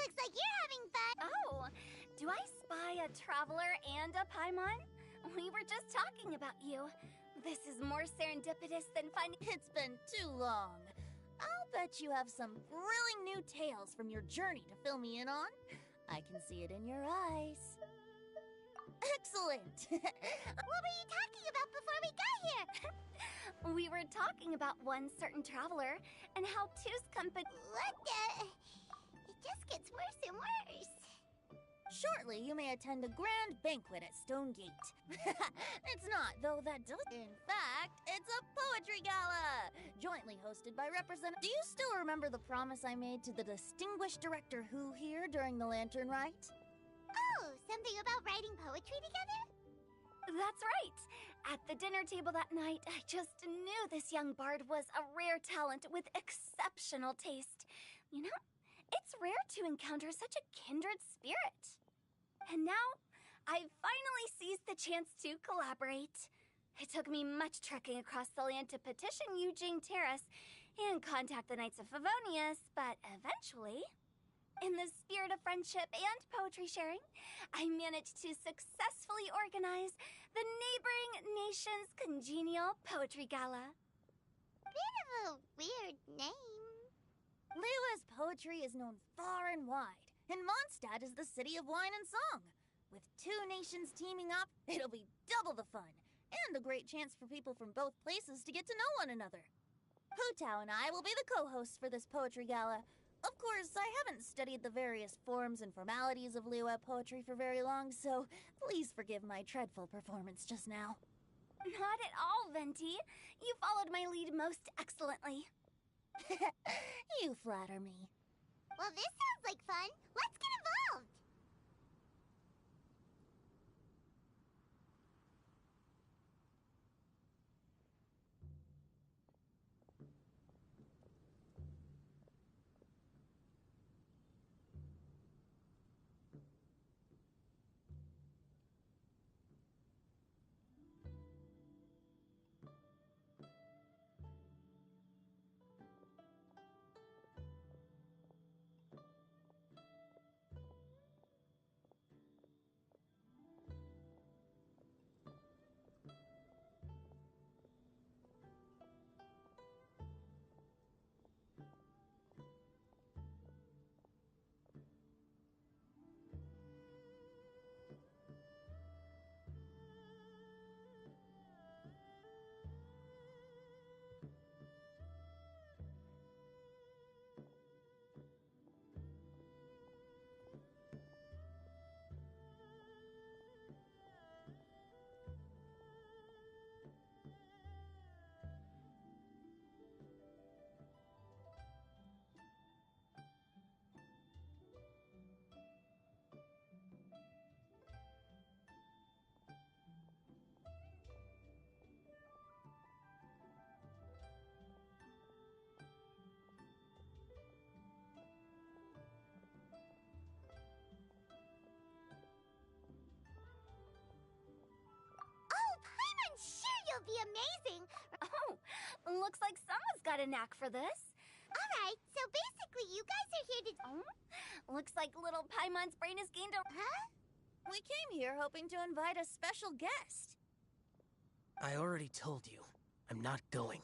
Looks like you're having fun! Oh, do I spy a traveler and a Paimon? We were just talking about you. This is more serendipitous than finding— It's been too long. I'll bet you have some thrilling new tales from your journey to fill me in on. I can see it in your eyes. Excellent! What were you talking about before we got here? We were talking about one certain traveler and how Two's company— What the? It just gets worse and worse. Shortly, you may attend a grand banquet at Stone Gate. It's not, though that does— In fact, it's a poetry gala! Jointly hosted by representatives— Do you still remember the promise I made to the distinguished Director Who here during the Lantern Rite? Oh, something about writing poetry together? That's right! At the dinner table that night, I just knew this young bard was a rare talent with exceptional taste. You know, it's rare to encounter such a kindred spirit. And now, I've finally seized the chance to collaborate. It took me much trekking across the land to petition Eugene Terrace and contact the Knights of Favonius, but eventually, in the spirit of friendship and poetry sharing, I managed to successfully organize the neighboring nation's congenial poetry gala. Bit of a weird name. Liyue's poetry is known far and wide, and Mondstadt is the city of wine and song. With two nations teaming up, it'll be double the fun, and a great chance for people from both places to get to know one another. Hu Tao and I will be the co-hosts for this poetry gala. Of course, I haven't studied the various forms and formalities of Liyue poetry for very long, so please forgive my dreadful performance just now. Not at all, Venti. You followed my lead most excellently. You flatter me. Well, this sounds like fun. Let's get involved. You'll be amazing! Oh, looks like someone's got a knack for this. Alright, so basically you guys are here to— Oh, looks like little Paimon's brain has gained a— Huh? We came here hoping to invite a special guest. I already told you. I'm not going.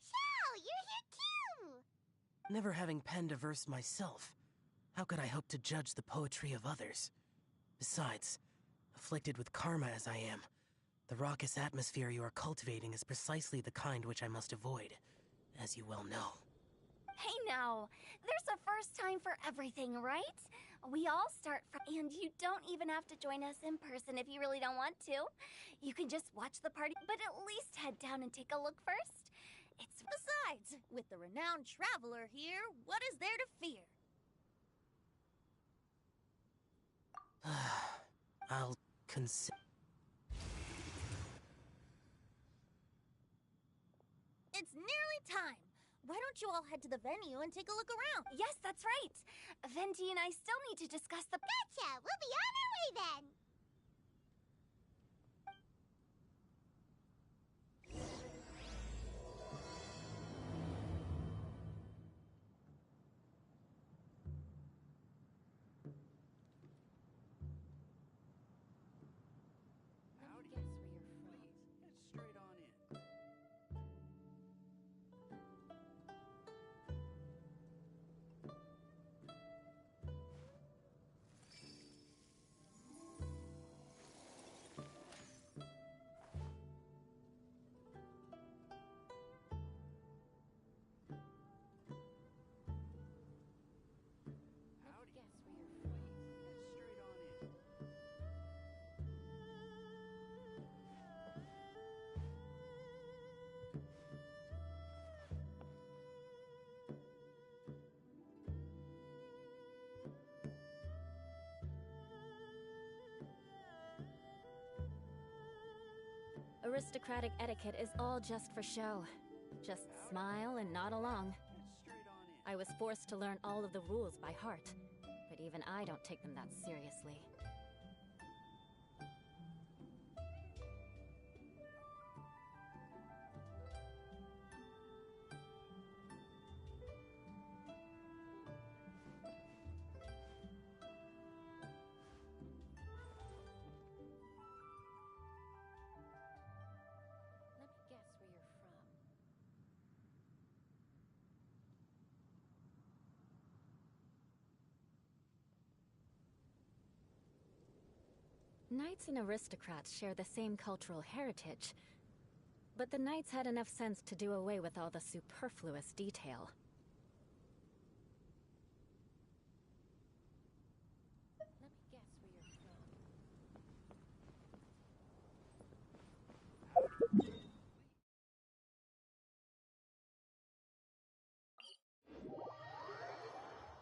Xiao, you're here too! Never having penned a verse myself, how could I hope to judge the poetry of others? Besides, afflicted with karma as I am, the raucous atmosphere you are cultivating is precisely the kind which I must avoid, as you well know. Hey now, there's a first time for everything, right? We all start from— And you don't even have to join us in person if you really don't want to. You can just watch the party, but at least head down and take a look first. It's— Besides, with the renowned traveler here, what is there to fear? I'll consider. It's nearly time. Why don't you all head to the venue and take a look around? Yes, that's right. Venti and I still need to discuss the— Gotcha! We'll be on our way then! aristocratic etiquette is all just for show. Just smile and nod along. I was forced to learn all of the rules by heart, but even I don't take them that seriously. Let me guess where you're from. Knights and aristocrats share the same cultural heritage, but the knights had enough sense to do away with all the superfluous detail. Let me guess where you're from.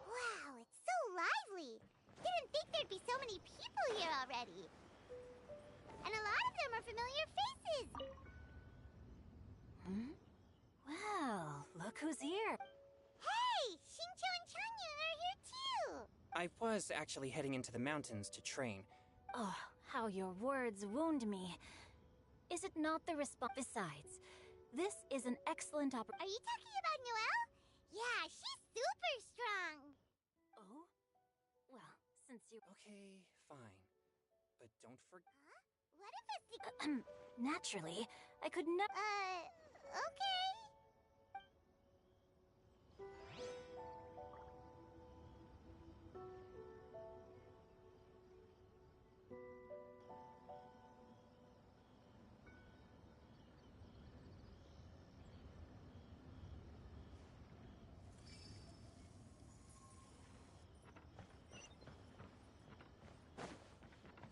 Wow, it's so lively. Didn't think there'd be so many people here already. And a lot of them are familiar faces. Well, look who's here. Hey, Shincho and Changyun are here too. I was actually heading into the mountains to train. Oh, how your words wound me. Is it not the response? Besides, this is an excellent opportunity. Are you talking about Noelle? Yeah, she's super strong. Oh? Well, since you... Okay, fine. But don't forget. Huh? What if it's... Naturally, I could never... okay.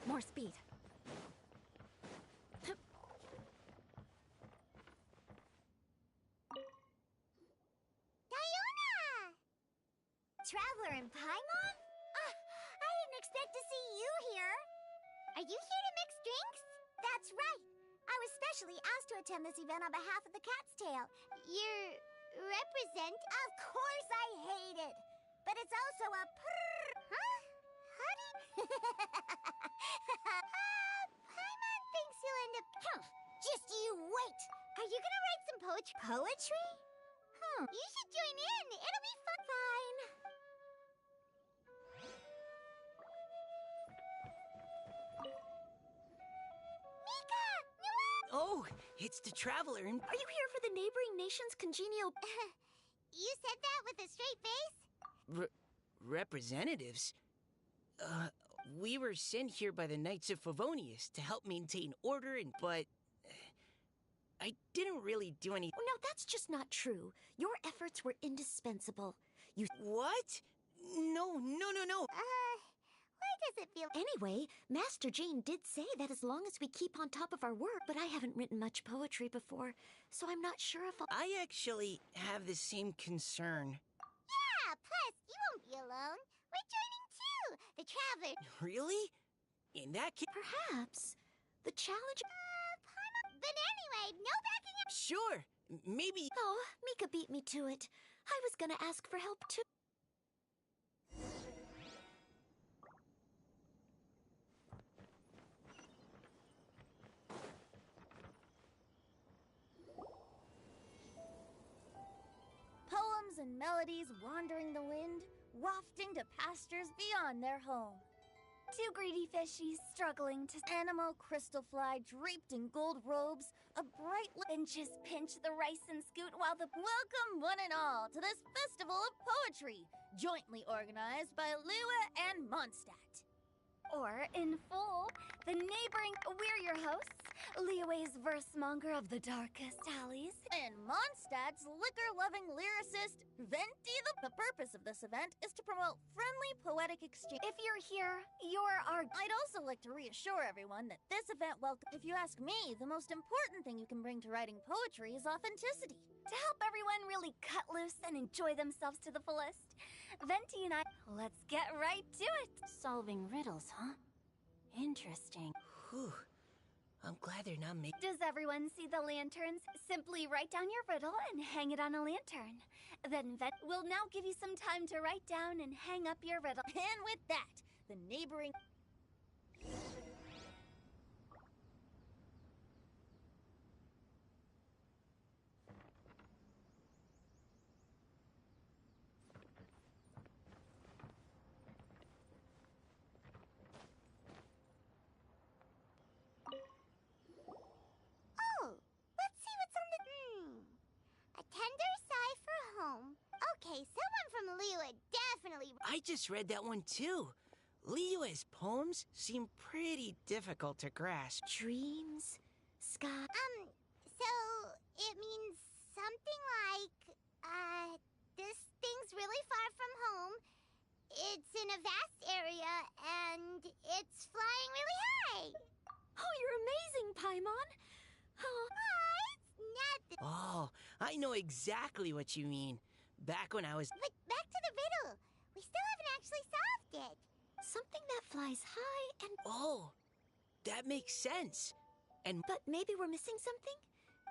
More speed. Diona! Traveler in Paimon? I didn't expect to see you here. Are you here to mix drinks? That's right. I was specially asked to attend this event on behalf of the Cat's Tail. You're... represent? Of course I hate it. But it's also a Huh? How do you... Paimon thinks you'll end up... Just you wait. Are you gonna write some poetry? Poetry? You should join in. It'll be fun. Fine. Mika! Noelle! Oh, it's the Traveler and... Are you here for the neighboring nation's congenial... You said that with a straight face? representatives? We were sent here by the Knights of Favonius to help maintain order but... I didn't really do any... Oh, no, that's just not true. Your efforts were indispensable. You... What? No. Why does it feel... Anyway, Master Jane did say that as long as we keep on top of our work, but I haven't written much poetry before, so I'm not sure if I'll... I actually have the same concern. Yeah, plus, you won't be alone. We're joining too. The Traveler... Really? In that case... Perhaps. The challenge... But anyway, no backing up... Sure. Maybe... Oh, Mika beat me to it. I was gonna ask for help too. Poems and melodies wandering the wind, wafting to pastures beyond their home. Two greedy fishies struggling to... Animal crystal fly draped in gold robes, a bright Benches pinch the rice and scoot while the... Welcome, one and all, to this festival of poetry, jointly organized by Lua and Mondstadt. Or, in full, the neighboring... We're your hosts, Liyue's verse-monger of the darkest alleys. And Mondstadt's liquor-loving lyricist, Venti. The purpose of this event is to promote friendly poetic exchange. If you're here, you're our... I'd also like to reassure everyone that this event If you ask me, the most important thing you can bring to writing poetry is authenticity. To help everyone really cut loose and enjoy themselves to the fullest, Venti and I... Let's get right to it. Solving riddles, huh? Interesting. Whew. I'm glad they're not making. Does everyone see the lanterns? Simply write down your riddle and hang it on a lantern. Then Vet will now give you some time to write down and hang up your riddle. And with that, the neighboring... Oh, let's see what's on the... A tender sigh for home. Okay, someone from Liyue definitely... I just read that one too. Liyue's poems seem pretty difficult to grasp. Dreams, sky. So it means something like, this thing's really far from home. It's in a vast area, and it's flying really high. Oh, you're amazing, Paimon! Oh, It's nothing. Oh, I know exactly what you mean. Back when I was. But back to the riddle. We still haven't actually solved it. something that flies high and... Oh, that makes sense. And But maybe we're missing something?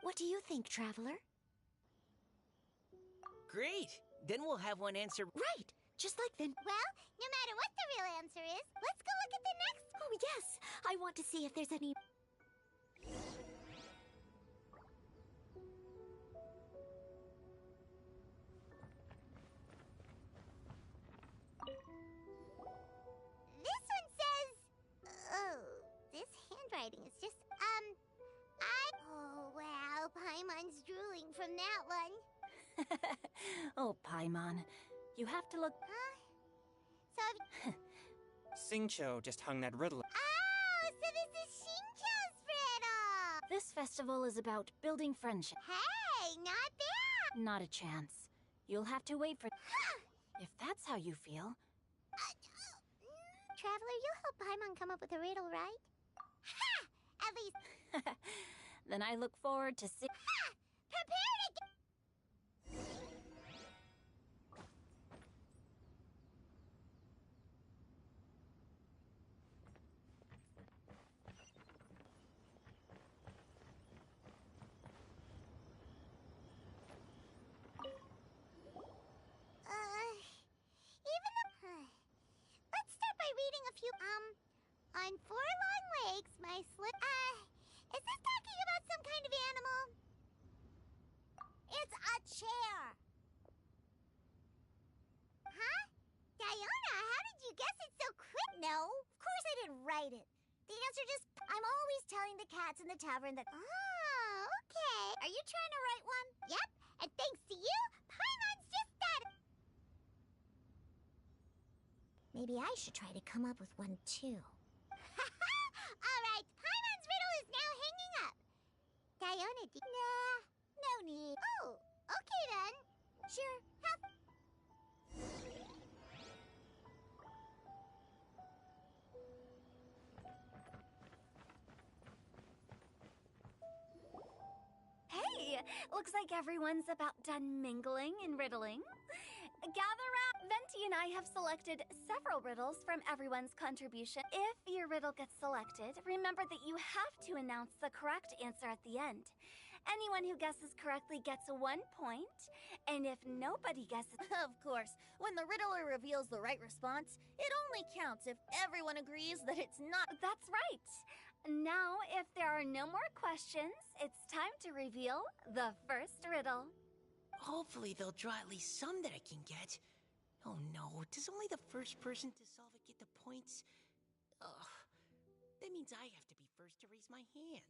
What do you think, Traveler? great. Then we'll have one answer. Right! Just like then... Well, no matter what the real answer is, let's go look at the next... Oh, yes! I want to see if there's any... This one says... Oh, this handwriting is just... Oh, wow, Paimon's drooling from that one. Oh, Paimon. You have to look... Huh? So... Xingqiu just hung that riddle. Oh, so this is Xingqiu's riddle! This festival is about building friendship. Hey, not bad! Not a chance. You'll have to wait for... If that's how you feel. Traveler, you'll help Paimon come up with a riddle, right? Ha! At least... Then I look forward to see... Ha! Prepare to get... Let's start by reading a few, on four long legs, my slip, is this talking about some kind of animal? It's a chair. Huh? Diona, how did you guess it so quick? No, of course I didn't write it. The answer just, I'm always telling the cats in the tavern that... Oh, okay. Are you trying to write one? Yep, and thanks to you, Paimon's just that... Maybe I should try to come up with one, too. All right, Paimon's riddle is now hanging up. Diona, nah, no need. Oh, okay then. Sure, have... Hey, looks like everyone's about done mingling and riddling. Gather round. Venti and I have selected several riddles from everyone's contribution. If your riddle gets selected, remember that you have to announce the correct answer at the end. Anyone who guesses correctly gets 1 point, and if nobody guesses... Of course, when the riddler reveals the right response, it only counts if everyone agrees that it's not... That's right. Now, if there are no more questions, it's time to reveal the first riddle. Hopefully they'll draw at least some that I can get. Oh no, does only the first person to solve it get the points? Ugh, that means I have to be first to raise my hand.